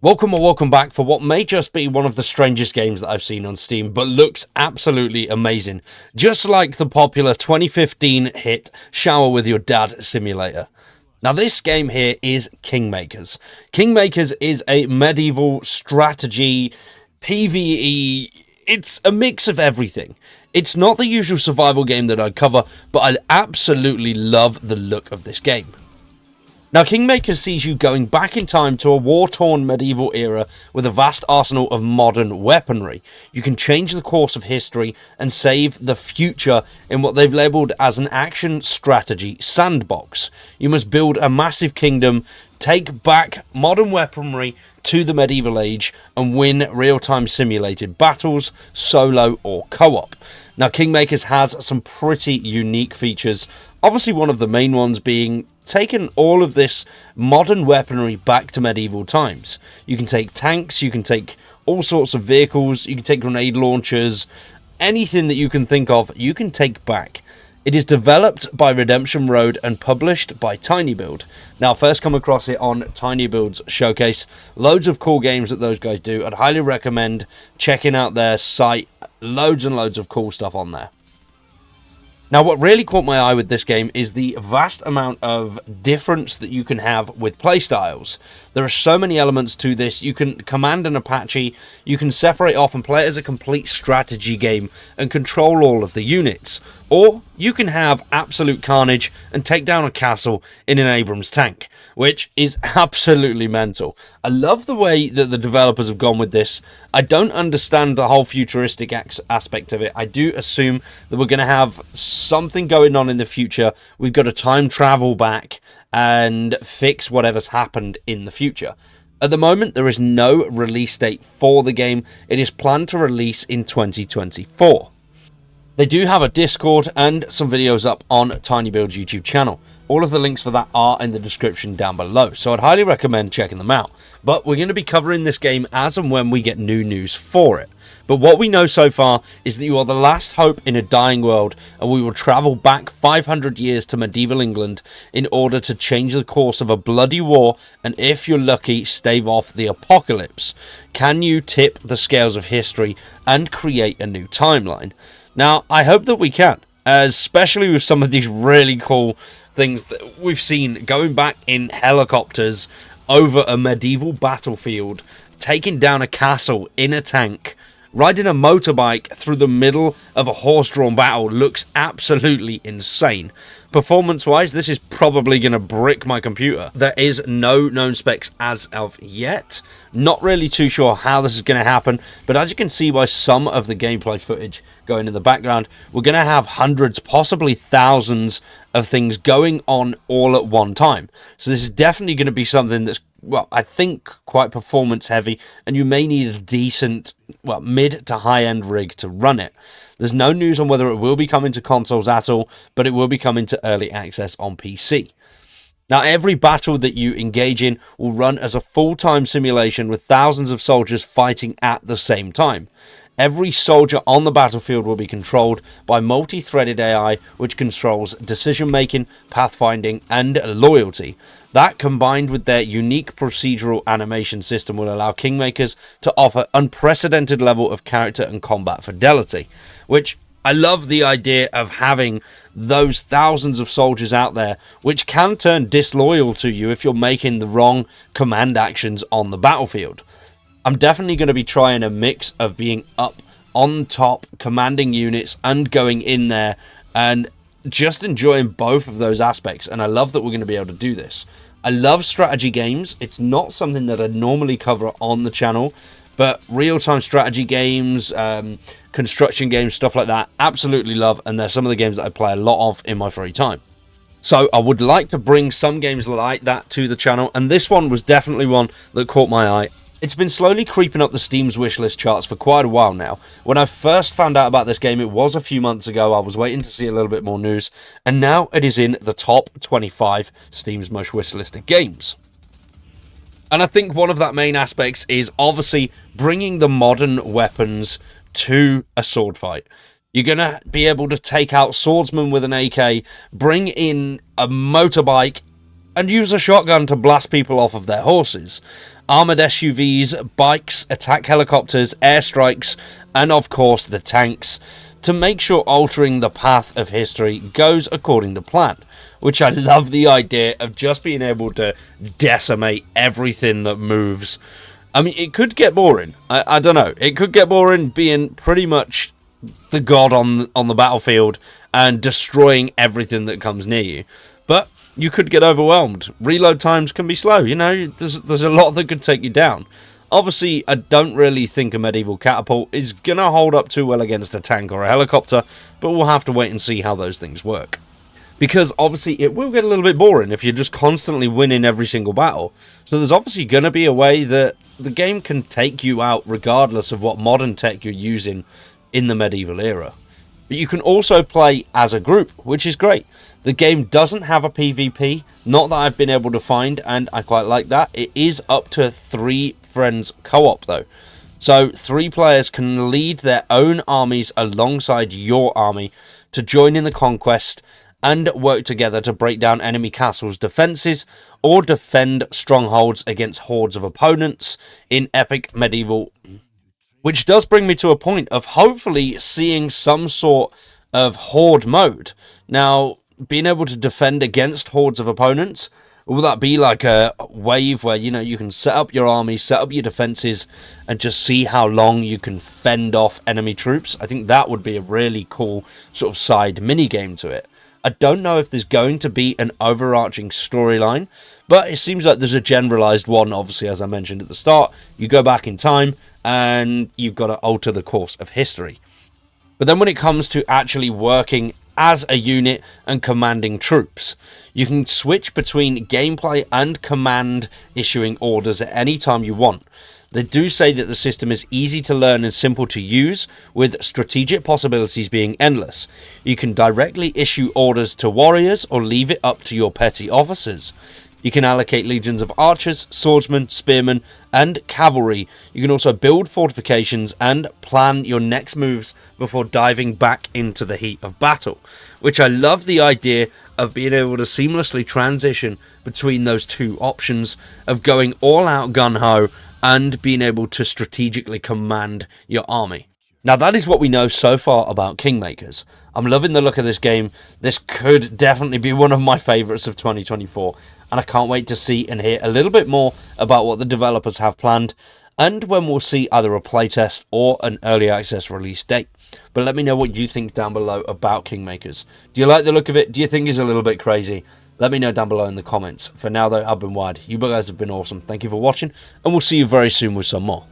Welcome or welcome back for what may just be one of the strangest games that I've seen on Steam, but looks absolutely amazing. Just like the popular 2015 hit Shower with Your Dad simulator. Now this game here is Kingmakers. Kingmakers is a medieval strategy, PvE, it's a mix of everything. It's not the usual survival game that I cover, but I absolutely love the look of this game. Now, Kingmakers sees you going back in time to a war-torn medieval era with a vast arsenal of modern weaponry. You can change the course of history and save the future in what they've labelled as an action strategy sandbox. You must build a massive kingdom, take back modern weaponry to the medieval age, and win real-time simulated battles, solo or co-op. Now, Kingmakers has some pretty unique features. Obviously, one of the main ones being taking all of this modern weaponry back to medieval times. You can take tanks, you can take all sorts of vehicles, you can take grenade launchers, anything that you can think of, you can take back. It is developed by Redemption Road and published by TinyBuild. Now, first come across it on TinyBuild's showcase. Loads of cool games that those guys do. I'd highly recommend checking out their site. Loads and loads of cool stuff on there. Now, what really caught my eye with this game is the vast amount of difference that you can have with playstyles. There are so many elements to this. You can command an Apache, you can separate off and play it as a complete strategy game and control all of the units. Or you can have absolute carnage and take down a castle in an Abrams tank, which is absolutely mental. I love the way that the developers have gone with this. I don't understand the whole futuristic aspect of it. I do assume that we're going to have something going on in the future. We've got to time travel back and fix whatever's happened in the future. At the moment, there is no release date for the game. It is planned to release in 2024. They do have a Discord and some videos up on TinyBuild's YouTube channel. All of the links for that are in the description down below, so I'd highly recommend checking them out. But we're going to be covering this game as and when we get new news for it. But what we know so far is that you are the last hope in a dying world, and we will travel back 500 years to medieval England in order to change the course of a bloody war, and if you're lucky, stave off the apocalypse. Can you tip the scales of history and create a new timeline? Now, I hope that we can, especially with some of these really cool things that we've seen going back in helicopters over a medieval battlefield, taking down a castle in a tank, riding a motorbike through the middle of a horse-drawn battle looks absolutely insane. Performance-wise, this is probably going to brick my computer. There is no known specs as of yet. Not really too sure how this is going to happen, but as you can see by some of the gameplay footage going in the background, we're going to have hundreds, possibly thousands of things going on all at one time. So this is definitely going to be something that's, well, I think quite performance heavy, and you may need a decent, well, mid to high end rig to run it. There's no news on whether it will be coming to consoles at all, but it will be coming to early access on PC. Now, every battle that you engage in will run as a full-time simulation with thousands of soldiers fighting at the same time. Every soldier on the battlefield will be controlled by multi-threaded AI, which controls decision-making, pathfinding, and loyalty. That, combined with their unique procedural animation system, will allow Kingmakers to offer unprecedented level of character and combat fidelity, which I love the idea of having those thousands of soldiers out there, which can turn disloyal to you if you're making the wrong command actions on the battlefield. I'm definitely going to be trying a mix of being up on top, commanding units, and going in there and just enjoying both of those aspects. And I love that we're going to be able to do this. I love strategy games. It's not something that I normally cover on the channel, but real-time strategy games, construction games, stuff like that, absolutely love. And they're some of the games that I play a lot of in my free time. So I would like to bring some games like that to the channel, and this one was definitely one that caught my eye. It's been slowly creeping up the Steam's wishlist charts for quite a while now. When I first found out about this game, it was a few months ago. I was waiting to see a little bit more news, and now it is in the top 25 Steam's most wishlisted games. And I think one of that main aspects is obviously bringing the modern weapons to a sword fight. You're going to be able to take out swordsmen with an AK, bring in a motorbike, and use a shotgun to blast people off of their horses. Armoured SUVs, bikes, attack helicopters, airstrikes, and of course the tanks, to make sure altering the path of history goes according to plan. Which I love the idea of just being able to decimate everything that moves. I mean, it could get boring. I don't know. It could get boring being pretty much the god on the battlefield and destroying everything that comes near you. But you could get overwhelmed. Reload times can be slow. You know, there's a lot that could take you down. Obviously, I don't really think a medieval catapult is going to hold up too well against a tank or a helicopter, but we'll have to wait and see how those things work. Because obviously it will get a little bit boring if you're just constantly winning every single battle. So there's obviously going to be a way that the game can take you out regardless of what modern tech you're using in the medieval era. But you can also play as a group, which is great. The game doesn't have a PvP, not that I've been able to find, and I quite like that. It is up to 3 friends co-op though. So 3 players can lead their own armies alongside your army to join in the conquest and work together to break down enemy castles' defences or defend strongholds against hordes of opponents in epic medieval. Which does bring me to a point of hopefully seeing some sort of horde mode. Now, being able to defend against hordes of opponents, will that be like a wave where, you know, you can set up your army, set up your defences, and just see how long you can fend off enemy troops? I think that would be a really cool sort of side mini-game to it. I don't know if there's going to be an overarching storyline, but it seems like there's a generalised one, obviously, as I mentioned at the start. You go back in time, and you've got to alter the course of history. But then when it comes to actually working as a unit and commanding troops, you can switch between gameplay and command issuing orders at any time you want. They do say that the system is easy to learn and simple to use, with strategic possibilities being endless. You can directly issue orders to warriors or leave it up to your petty officers. You can allocate legions of archers, swordsmen, spearmen, and cavalry. You can also build fortifications and plan your next moves before diving back into the heat of battle. Which I love the idea of being able to seamlessly transition between those two options of going all out gung-ho and being able to strategically command your army. Now that is what we know so far about Kingmakers. I'm loving the look of this game. This could definitely be one of my favourites of 2024, and I can't wait to see and hear a little bit more about what the developers have planned, and when we'll see either a playtest or an early access release date. But let me know what you think down below about Kingmakers. Do you like the look of it? Do you think it's a little bit crazy? Let me know down below in the comments. For now though, I've been Wide. You guys have been awesome. Thank you for watching, and we'll see you very soon with some more.